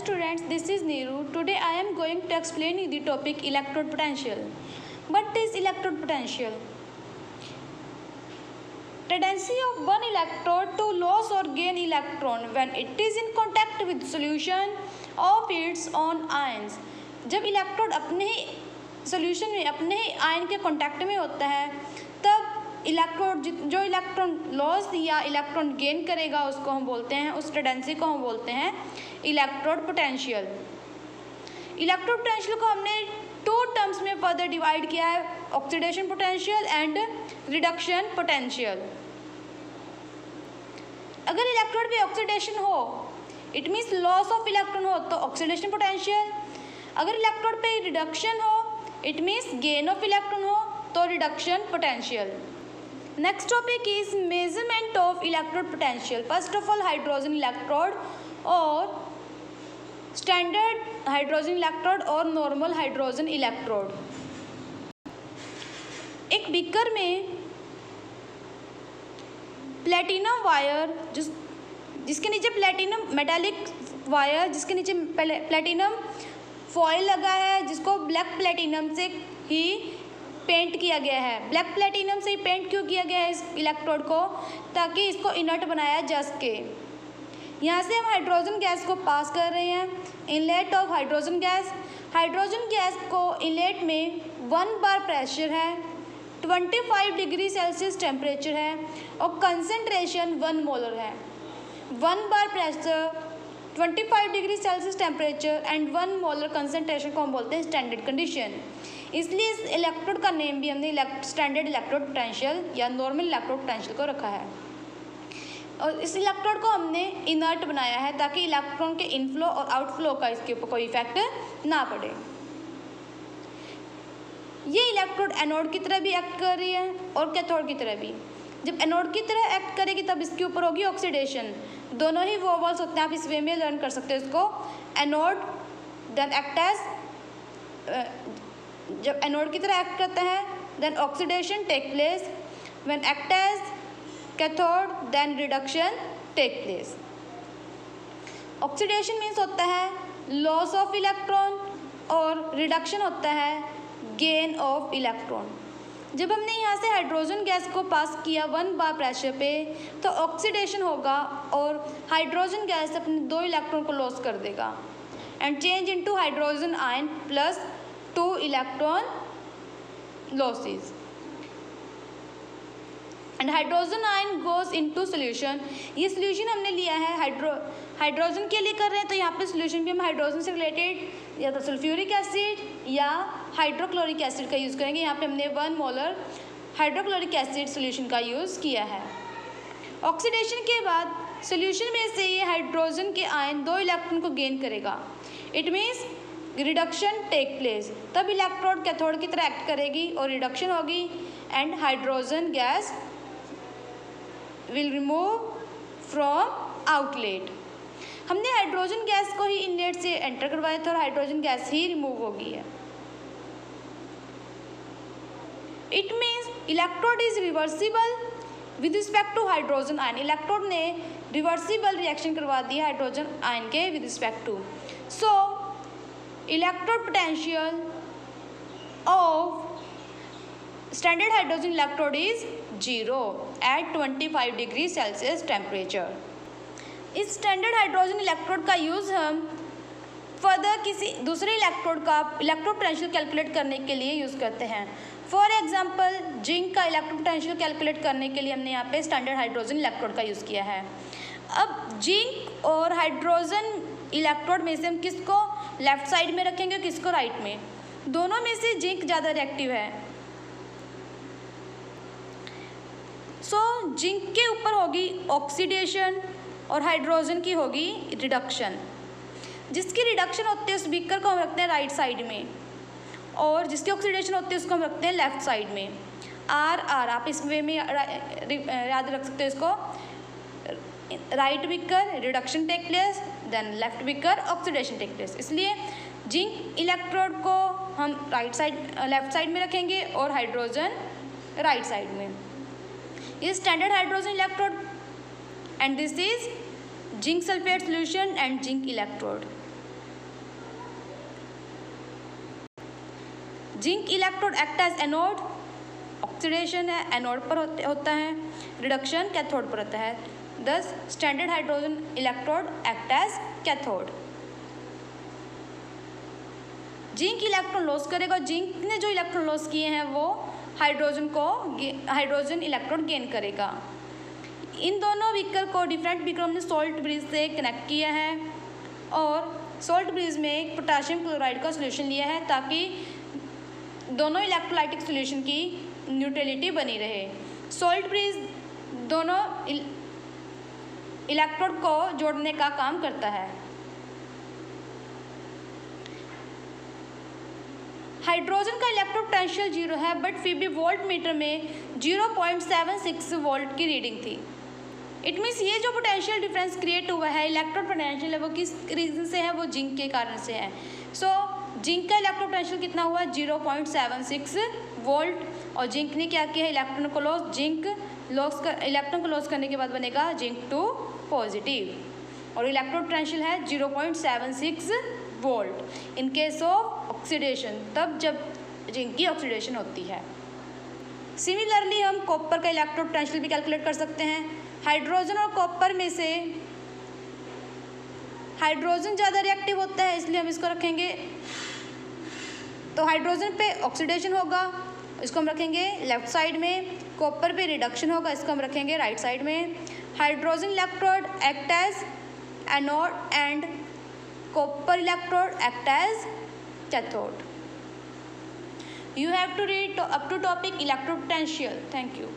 students, this is Neeru. Today I am going to explain you the topic electrode potential. What is electrode potential? Tendency of one electrode to lose or gain electron when it is in contact with solution of its own ions. जब electrode अपने ही solution में अपने ही ion के contact में होता है तब electrode जो इलेक्ट्रॉन लॉस या इलेक्ट्रॉन गेन करेगा उसको हम बोलते हैं, उस टेंडेंसी को हम बोलते हैं इलेक्ट्रोड पोटेंशियल। इलेक्ट्रोड पोटेंशियल को हमने टू टर्म्स में फर्दर डिवाइड किया है, oxidation potential and reduction potential. अगर इलेक्ट्रोड पे ऑक्सीडेशन हो it means loss of electron हो तो ऑक्सीडेशन पोटेंशियल, अगर इलेक्ट्रोड पे रिडक्शन हो it means gain of electron हो तो reduction potential. Next topic is measurement of electrode potential. First of all hydrogen electrode और स्टैंडर्ड हाइड्रोजन इलेक्ट्रोड और normal hydrogen electrode. एक बीकर में प्लेटिनम वायर जिसके नीचे प्लेटिनम मेटालिक वायर जिसके नीचे प्लेटिनम फॉयल लगा है जिसको ब्लैक प्लेटिनम से ही पेंट किया गया है। ब्लैक प्लेटिनम से ही पेंट क्यों किया गया है इस इलेक्ट्रोड को? ताकि इसको इनर्ट बनाया जा सके। यहाँ से हम हाइड्रोजन गैस को पास कर रहे हैं, inlet of hydrogen gas. Hydrogen gas को इनलेट में 1 बार प्रेशर है, 25 डिग्री सेल्सियस टेम्परेचर है और कंसनट्रेशन 1 मोलर है। 1 bar pressure, 25 degree Celsius temperature and 1 molar concentration को हम बोलते हैं स्टैंडर्ड कंडीशन। इसलिए इस इलेक्ट्रोड का नेम भी हमने स्टैंडर्ड इलेक्ट्रोड पोटेंशियल या नॉर्मल इलेक्ट्रोड पोटेंशियल को रखा है। और इस इलेक्ट्रोड को हमने इनर्ट बनाया है ताकि इलेक्ट्रॉन के इनफ्लो और आउटफ्लो का इसके ऊपर कोई इफेक्ट ना पड़े। ये इलेक्ट्रोड एनोड की तरह भी एक्ट कर रही है और कैथोड की तरह भी। जब एनोड की तरह एक्ट करेगी तब इसके ऊपर होगी ऑक्सीडेशन। दोनों ही वोवल्स होते हैं, आप इस वे में लर्न कर सकते हो इसको। एनोड देन एक्ट एज, जब एनोड की तरह एक्ट करता है then oxidation take place, when act as cathode then reduction take place. Oxidation means होता है लॉस ऑफ इलेक्ट्रॉन और रिडक्शन होता है गेन ऑफ इलेक्ट्रॉन। जब हमने यहाँ से हाइड्रोजन गैस को पास किया 1 बार प्रेशर पे तो ऑक्सीडेशन होगा और हाइड्रोजन गैस अपने 2 इलेक्ट्रॉन को लॉस कर देगा and change into hydrogen ion plus 2 electron losses and hydrogen ion goes into solution. ये सोल्यूशन हमने लिया है हाइड्रोजन के लिए कर रहे हैं तो यहाँ पे सोल्यूशन भी हम हाइड्रोजन से रिलेटेड या तो सल्फ्यूरिक एसिड या हाइड्रोक्लोरिक एसिड का यूज़ करेंगे। यहाँ पे हमने 1 मोलर हाइड्रोक्लोरिक एसिड सोल्यूशन का यूज़ किया है। ऑक्सीडेशन के बाद सोल्यूशन में से ये हाइड्रोजन के आयन 2 इलेक्ट्रॉन को गेन करेगा। It means reduction take place, तब इलेक्ट्रोड कैथोड की तरह एक्ट करेगी और रिडक्शन होगी and hydrogen gas will remove from outlet. हमने हाइड्रोजन गैस को ही इनलेट से एंटर करवाया था और हाइड्रोजन गैस ही रिमूव हो गई है। It means electrode is reversible with respect to hydrogen ion. Electrode ने रिवर्सिबल रिएक्शन करवा दी हाइड्रोजन आयन के with respect to. So electrode potential of standard hydrogen electrode is 0 at 25 degree Celsius temperature. इस standard hydrogen electrode का use हम further किसी दूसरे electrode का इलेक्ट्रोड पोटेंशियल कैलकुलेट करने के लिए यूज़ करते हैं। फॉर एग्जांपल जिंक का इलेक्ट्रोड पोटेंशियल कैलकुलेट करने के लिए हमने यहाँ पे स्टैंडर्ड हाइड्रोजन इलेक्ट्रोड का यूज़ किया है। अब जिंक और हाइड्रोजन इलेक्ट्रोड में से हम किसको लेफ्ट साइड में रखेंगे, किसको राइट में? दोनों में से जिंक ज़्यादा रिएक्टिव है। सो जिंक के ऊपर होगी ऑक्सीडेशन और हाइड्रोजन की होगी रिडक्शन। जिसकी रिडक्शन होती है उस बीकर को हम रखते हैं राइट साइड में और जिसकी ऑक्सीडेशन होती है उसको हम रखते हैं लेफ्ट साइड में। आर आप इस वे में याद रख सकते हो इसको। Right beaker reduction take place then left beaker oxidation take place. इसलिए जिंक इलेक्ट्रोड को हम लेफ्ट साइड में रखेंगे और हाइड्रोजन राइट साइड में। ये standard hydrogen electrode and this is zinc sulfate solution and zinc electrode. Zinc electrode act as anode, oxidation है anode पर होता है, रिडक्शन कैथोड पर होता है। This standard hydrogen electrode act as cathode. Zinc electron loss करेगा, zinc ने जो इलेक्ट्रॉन लॉस किए हैं वो हाइड्रोजन इलेक्ट्रॉन गेन करेगा। इन दोनों व्हीकल को डिफरेंट व्हीकल ने सोल्ट ब्रिज से कनेक्ट किया है और सोल्ट ब्रिज में एक पोटाशियम क्लोराइड का सोल्यूशन लिया है ताकि दोनों इलेक्ट्रोलाइटिक सोल्यूशन की न्यूट्रलिटी बनी रहे। सोल्ट ब्रिज दोनों इलेक्ट्रोड को जोड़ने का काम करता है। हाइड्रोजन का इलेक्ट्रोड पोटेंशियल 0 है, बट फिर भी वोल्ट मीटर में 0.76 वोल्ट की रीडिंग थी। इट मीन्स ये जो पोटेंशियल डिफरेंस क्रिएट हुआ है इलेक्ट्रोड पोटेंशियल है वो किस रीजन से है, वो जिंक के कारण से है। सो जिंक का इलेक्ट्रोड पोटेंशियल कितना हुआ, 0.76 वोल्ट। और जिंक ने क्या किया है, इलेक्ट्रॉन को लॉस, इलेक्ट्रॉन को लॉस करने के बाद बनेगा जिंक 2 पॉजिटिव और इलेक्ट्रोड पोटेंशियल है 0.76 volt. In case of oxidation, तब जब जिंक की ऑक्सीडेशन होती है। सिमिलरली हम कॉपर का इलेक्ट्रोड पोटेंशियल भी कैलकुलेट कर सकते हैं। हाइड्रोजन और कॉपर में से हाइड्रोजन ज़्यादा रिएक्टिव होता है इसलिए हम इसको रखेंगे, तो हाइड्रोजन पे ऑक्सीडेशन होगा, इसको हम रखेंगे लेफ्ट साइड में। कॉपर पे रिडक्शन होगा, इसको हम रखेंगे राइट साइड में। Hydrogen electrode act as anode and copper electrode act as cathode. You have to read up to topic electropotential. Thank you.